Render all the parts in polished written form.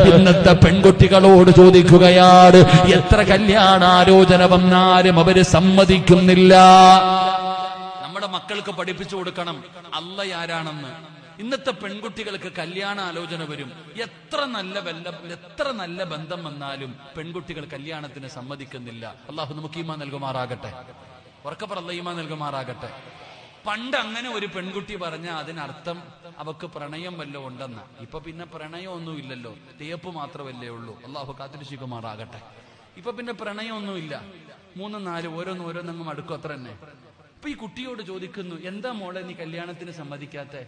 ഇന്നത്തെ പെൺകുട്ടികളോട് ചോദിക്കുകയാണ്, എത്ര കല്യാണാലോചന വന്നാലും അവര് സമ്മതിക്കുന്നില്ല. നമ്മുടെ മക്കൾക്ക് പഠിപ്പിച്ചു കൊടുക്കണം അല്ലാഹ് ആരാണെന്ന്. ഇന്നത്തെ പെൺകുട്ടികൾക്ക് കല്യാണ ആലോചന വരും, എത്ര നല്ല ബന്ധം വന്നാലും പെൺകുട്ടികൾ കല്യാണത്തിന് സമ്മതിക്കുന്നില്ല. അള്ളാഹു നമുക്ക് ഈമാൻ നൽകുമാറാകട്ടെ, ഉറക്കപ്പറ അല്ലാഹ് ഈമാൻ നൽകുമാറാകട്ടെ. പണ്ട് അങ്ങനെ ഒരു പെൺകുട്ടി പറഞ്ഞ അതിനർത്ഥം അവക്ക് പ്രണയം വല്ലോ ഉണ്ടെന്ന്. ഇപ്പൊ പിന്നെ പ്രണയമൊന്നും ഇല്ലല്ലോ, തേപ്പ് മാത്രമല്ലേ ഉള്ളൂ. അള്ളാഹു കാത്തിരക്ഷിക്കുമാറാകട്ടെ. ഇപ്പൊ പിന്നെ പ്രണയമൊന്നുമില്ല, 3, 4 ഓരോന്നങ്ങും അടുക്കും, അത്ര തന്നെ. ഇപ്പൊ ഈ കുട്ടിയോട് ചോദിക്കുന്നു, എന്താ മോളെ നീ കല്യാണത്തിന് സമ്മതിക്കാത്തെ?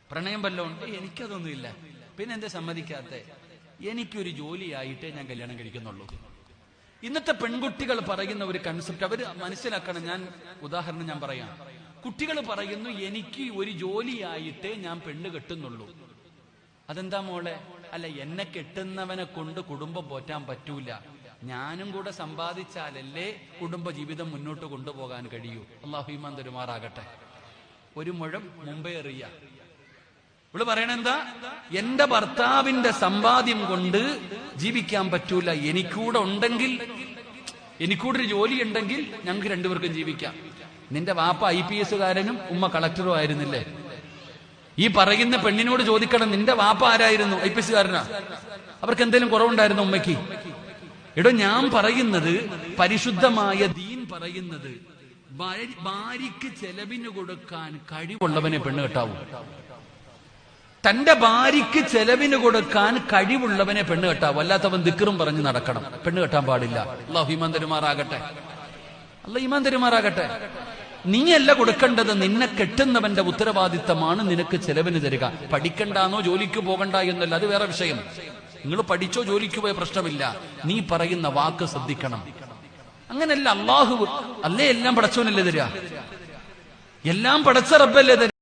പ്രണയം വല്ലോ ഉണ്ട്? എനിക്കതൊന്നുമില്ല. പിന്നെ എന്താ സമ്മതിക്കാത്തെ? എനിക്കൊരു ജോലിയായിട്ടേ ഞാൻ കല്യാണം കഴിക്കുന്നുള്ളൂ. ഇന്നത്തെ പെൺകുട്ടികൾ പറയുന്ന ഒരു കൺസെപ്റ്റ് അവർ മനസ്സിലാക്കണം. ഉദാഹരണം ഞാൻ പറയാം. കുട്ടികൾ പറയുന്നു, എനിക്ക് ഒരു ജോലിയായിട്ടേ ഞാൻ പെണ്ണ് കെട്ടുന്നുള്ളൂ. അതെന്താ മോളെ? അല്ല, എന്നെ കെട്ടുന്നവനെ കൊണ്ട് കുടുംബം പോറ്റാൻ പറ്റൂല, ഞാനും കൂടെ സമ്പാദിച്ചാലല്ലേ കുടുംബ ജീവിതം മുന്നോട്ട് കൊണ്ടുപോകാൻ കഴിയൂ. അല്ലാഹു ഈമാൻ തരുമാറാകട്ടെ. ഒരു മുഴം മുമ്പേ എറിയ. ഇവള് പറയണെന്താ? എന്റെ ഭർത്താവിന്റെ സമ്പാദ്യം കൊണ്ട് ജീവിക്കാൻ പറ്റൂല, എനിക്കൂടെ ഉണ്ടെങ്കിൽ, എനിക്കൂടെ ഒരു ജോലി ഉണ്ടെങ്കിൽ ഞങ്ങൾക്ക് രണ്ടുപേർക്കും ജീവിക്കാം. നിന്റെ വാപ്പ IPS കാരനും ഉമ്മ കളക്ടറും ആയിരുന്നില്ലേ? ഈ പറയുന്ന പെണ്ണിനോട് ചോദിക്കണം, നിന്റെ വാപ്പ ആരായിരുന്നു? IPS കാരനാ? അവർക്ക് എന്തെങ്കിലും കുറവുണ്ടായിരുന്നു ഉമ്മയ്ക്ക്? എടോ, ഞാൻ പറയുന്നത്, പരിശുദ്ധമായ ദീൻ പറയുന്നത്, ഭാര്യയ്ക്ക് ചെലവിന് കൊടുക്കാൻ കഴിവുള്ളവനെ പെണ്ണ് കെട്ടാവൂ. തന്റെ ഭാര്യയ്ക്ക് ചെലവിന് കൊടുക്കാൻ കഴിവുള്ളവനെ പെണ്ണ് കെട്ടാവൂ. അല്ലാത്തവൻ ദിക്റും പറഞ്ഞ് നടക്കണം, പെണ്ണ് കെട്ടാൻ പാടില്ല. അല്ലാഹു ഈമാൻ തരുമാറാകട്ടെ, അല്ലാഹു ഈമാൻ തരുമാറാകട്ടെ. നീയല്ല കൊടുക്കേണ്ടത്, നിന്നെ കെട്ടുന്നവന്റെ ഉത്തരവാദിത്തമാണ് നിനക്ക് ചെലവിന് തരിക. പഠിക്കണ്ടാന്നോ ജോലിക്ക് പോകണ്ട എന്നല്ല, അത് വേറെ വിഷയം. നിങ്ങൾ പഠിച്ചോ ജോലിക്ക് പോയ പ്രശ്നമില്ല, നീ പറയുന്ന വാക്ക് ശ്രദ്ധിക്കണം. അങ്ങനല്ല, അല്ലാഹു അല്ലേ എല്ലാം പടച്ചോനല്ലേ തരിക, എല്ലാം പടച്ച റബ്ബല്ലേ തരിക.